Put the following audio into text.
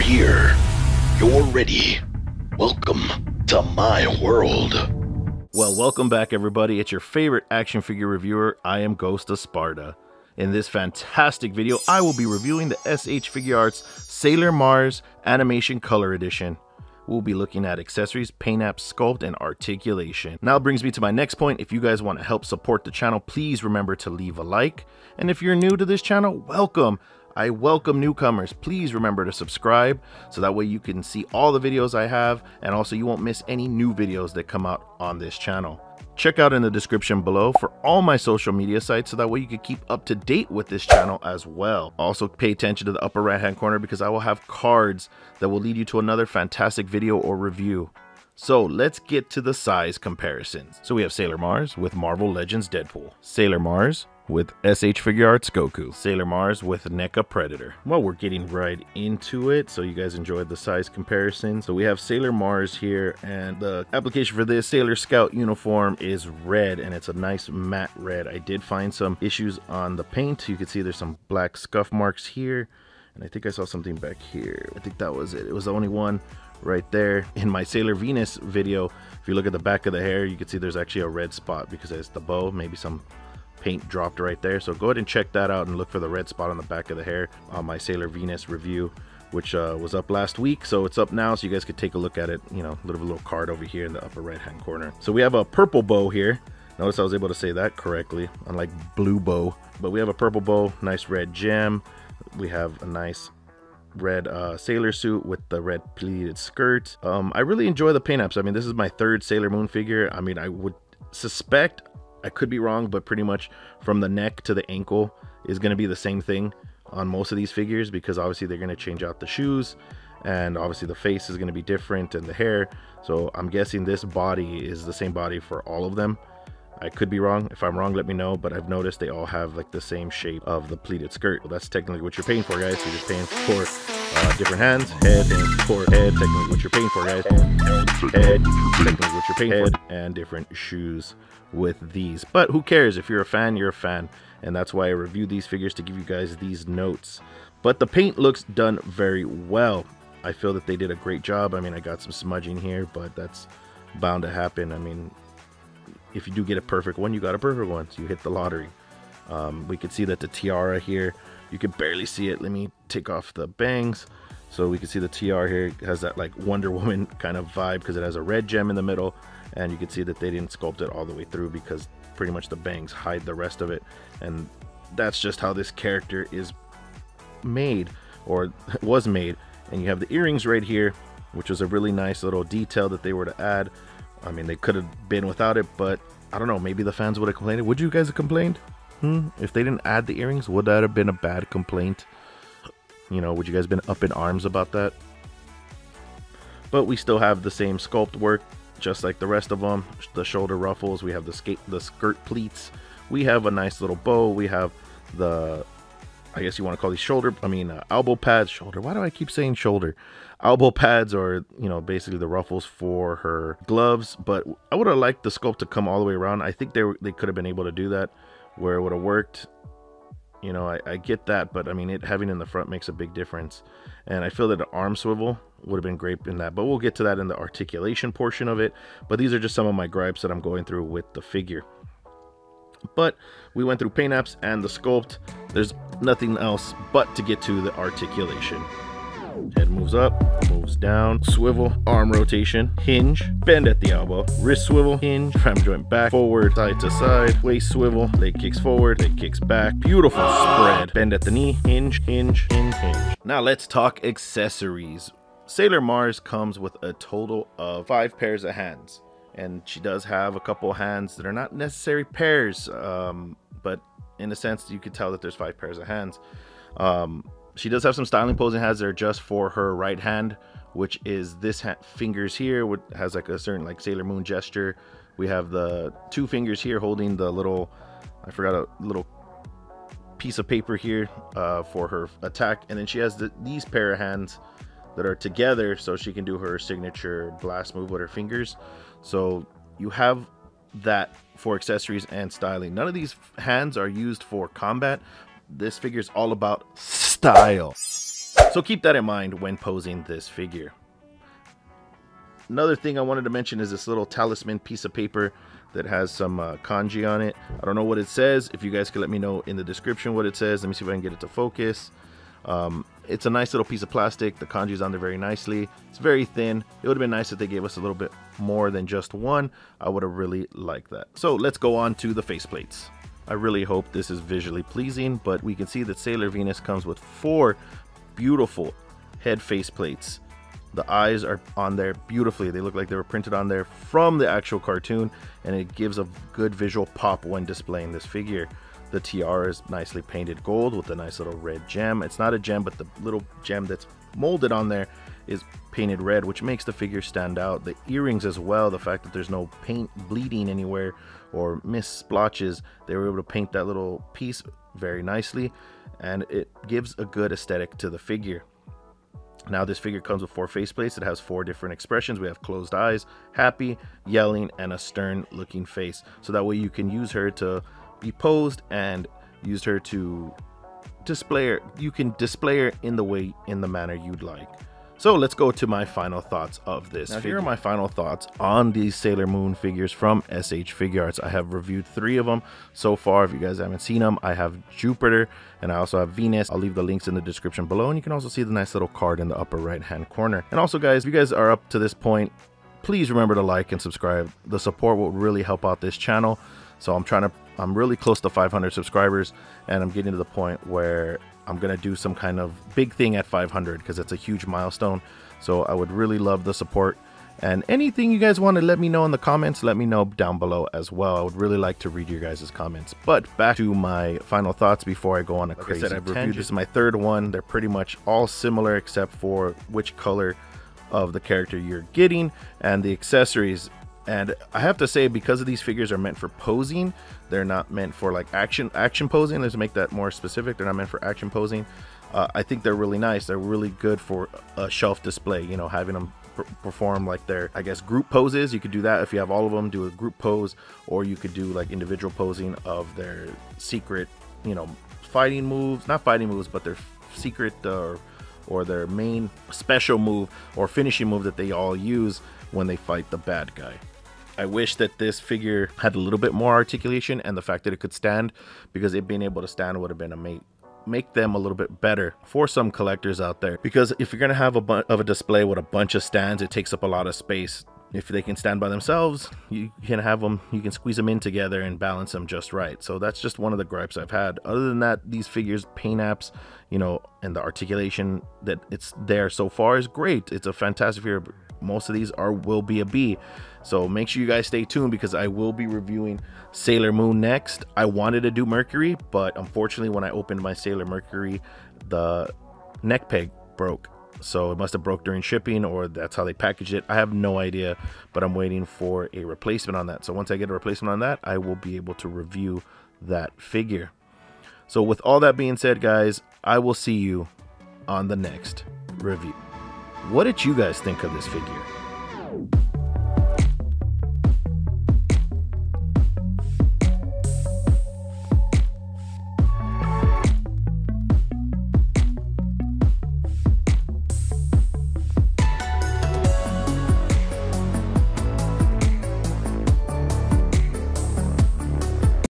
here. You're ready. Welcome to my world. Well, welcome back everybody. It's your favorite action figure reviewer. I am Ghost of Sparta. In this fantastic video, I will be reviewing the S.H.Figuarts Sailor Mars Animation Color Edition. We'll be looking at accessories, paint apps, sculpt, and articulation. Now it brings me to my next point. If you guys want to help support the channel, please remember to leave a like. And if you're new to this channel, welcome. I welcome newcomers. Please remember to subscribe so that way you can see all the videos I have, and also you won't miss any new videos that come out on this channel. Check out in the description below for all my social media sites so that way you can keep up to date with this channel as well. Also pay attention to the upper right hand corner because I will have cards that will lead you to another fantastic video or review. So let's get to the size comparisons. So we have Sailor Mars with Marvel Legends Deadpool, Sailor Mars with S.H.Figuarts Goku, Sailor Mars with NECA Predator. Well, we're getting right into it, so you guys enjoyed the size comparison. So we have Sailor Mars here, and the application for this Sailor Scout uniform is red, and it's a nice matte red. I did find some issues on the paint. You can see there's some black scuff marks here, and I think I saw something back here. I think that was it. It was the only one right there. In my Sailor Venus video, if you look at the back of the hair, you can see there's actually a red spot because it's the bow, maybe some paint dropped right there. So go ahead and check that out and look for the red spot on the back of the hair on my Sailor Venus review, which was up last week. So it's up now, so you guys could take a look at it. You know, little card over here in the upper right hand corner. So we have a purple bow here. Notice I was able to say that correctly, unlike blue bow. But we have a purple bow, nice red gem. We have a nice red sailor suit with the red pleated skirt. I really enjoy the paint apps. I mean, this is my third Sailor Moon figure. I mean, I would suspect, I could be wrong, but pretty much from the neck to the ankle is going to be the same thing on most of these figures, because obviously they're going to change out the shoes, and obviously the face is going to be different and the hair. So I'm guessing this body is the same body for all of them. I could be wrong. If I'm wrong, let me know, but I've noticed they all have like the same shape of the pleated skirt. Well, that's technically what you're paying for, guys. You're just paying for different hands, head, and for head, technically what you're paying for, guys. Head, technically what you're paying for, and different shoes with these. But who cares? If you're a fan, you're a fan, and that's why I review these figures, to give you guys these notes. But the paint looks done very well. I feel that they did a great job. I mean, I got some smudging here, but that's bound to happen. I mean, if you do get a perfect one, you got a perfect one, so you hit the lottery. We could see that the tiara here, you can barely see it. Let me take off the bangs. So we can see the tiara here has that like Wonder Woman kind of vibe because it has a red gem in the middle, and you can see that they didn't sculpt it all the way through because pretty much the bangs hide the rest of it, and that's just how this character is made, or was made. And you have the earrings right here, which was a really nice little detail that they were to add. I mean, they could have been without it, but I don't know, maybe the fans would have complained. Would you guys have complained? If they didn't add the earrings, would that have been a bad complaint? You know, would you guys have been up in arms about that? But we still have the same sculpt work, just like the rest of them. The shoulder ruffles, we have the skirt pleats, we have a nice little bow, we have the, I guess you want to call these elbow pads. Shoulder, why do I keep saying shoulder? Elbow pads, or you know, basically the ruffles for her gloves. But I would have liked the sculpt to come all the way around. I think they could have been able to do that where it would have worked. You know, I get that, but I mean, it having in the front makes a big difference, and I feel that an arm swivel would have been great in that, but we'll get to that in the articulation portion of it. But these are just some of my gripes that I'm going through with the figure. But we went through paint apps and the sculpt. There's nothing else but to get to the articulation. Head moves up, moves down, swivel, arm rotation, hinge, bend at the elbow, wrist swivel, hinge, fram joint back, forward, side to side, waist swivel, leg kicks forward, leg kicks back, beautiful spread, bend at the knee, hinge, hinge, hinge, hinge. Now let's talk accessories. Sailor Mars comes with a total of 5 pairs of hands, and she does have a couple hands that are not necessary pairs, but in a sense you could tell that there's 5 pairs of hands. She does have some styling posing hands that are just for her right hand, which is this fingers here, which has like a certain like Sailor Moon gesture. We have the 2 fingers here holding the little, I forgot, a little piece of paper here for her attack, and then she has these pair of hands that are together so she can do her signature blast move with her fingers. So you have that for accessories and styling. None of these hands are used for combat. This figure is all about style. So keep that in mind when posing this figure. Another thing I wanted to mention is this little talisman piece of paper that has some kanji on it. I don't know what it says. If you guys could let me know in the description what it says. Let me see if I can get it to focus. It's a nice little piece of plastic. The kanji's on there very nicely. It's very thin. It would have been nice if they gave us a little bit more than just one. I would have really liked that. So let's go on to the faceplates. I really hope this is visually pleasing, but we can see that Sailor Venus comes with 4 beautiful head faceplates. The eyes are on there beautifully. They look like they were printed on there from the actual cartoon, and it gives a good visual pop when displaying this figure. The tiara is nicely painted gold with a nice little red gem. It's not a gem, but the little gem that's molded on there is painted red, which makes the figure stand out. The earrings as well, the fact that there's no paint bleeding anywhere or missed splotches, they were able to paint that little piece very nicely, and it gives a good aesthetic to the figure. Now this figure comes with 4 faceplates. It has 4 different expressions. We have closed eyes, happy, yelling, and a stern looking face. So that way you can use her to be posed and use her to display her. You can display her in the manner you'd like. So let's go to my final thoughts of this figure. Here are my final thoughts on these Sailor Moon figures from S.H.Figuarts. I have reviewed 3 of them so far. If you guys haven't seen them, I have Jupiter and I also have Venus. I'll leave the links in the description below, and you can also see the nice little card in the upper right hand corner. And also guys, if you guys are up to this point, please remember to like and subscribe. The support will really help out this channel. So I'm really close to 500 subscribers, and I'm getting to the point where I'm gonna do some kind of big thing at 500 because it's a huge milestone. So I would really love the support, and anything you guys want to let me know in the comments, let me know down below as well. I would really like to read your guys' comments. But back to my final thoughts before I go on a crazy tangent. I've reviewed, this is my 3rd one. They're pretty much all similar except for which color of the character you're getting and the accessories. And I have to say, because of these figures are meant for posing, they're not meant for like action posing. Let's make that more specific. They're not meant for action posing. I think they're really nice. They're really good for a shelf display, you know, having them perform like their, I guess, group poses. You could do that if you have all of them, do a group pose, or you could do like individual posing of their secret, you know, fighting moves, not fighting moves, but their secret or their main special move or finishing move that they all use when they fight the bad guy. I wish that this figure had a little bit more articulation, and the fact that it could stand, because it being able to stand would have been make them a little bit better for some collectors out there. Because if you're gonna have a display with a bunch of stands, it takes up a lot of space. If they can stand by themselves, you can have them, you can squeeze them in together and balance them just right. So that's just one of the gripes I've had. Other than that, these figures, paint apps, you know, and the articulation that it's there so far is great. It's a fantastic figure. Most of these will be a B. So make sure you guys stay tuned, because I will be reviewing Sailor Moon next. I wanted to do Mercury, but unfortunately when I opened my Sailor Mercury, the neck peg broke. So it must have broke during shipping, or that's how they packaged it. I have no idea, but I'm waiting for a replacement on that. So once I get a replacement on that, I will be able to review that figure. So with all that being said, guys, I will see you on the next review. What did you guys think of this figure?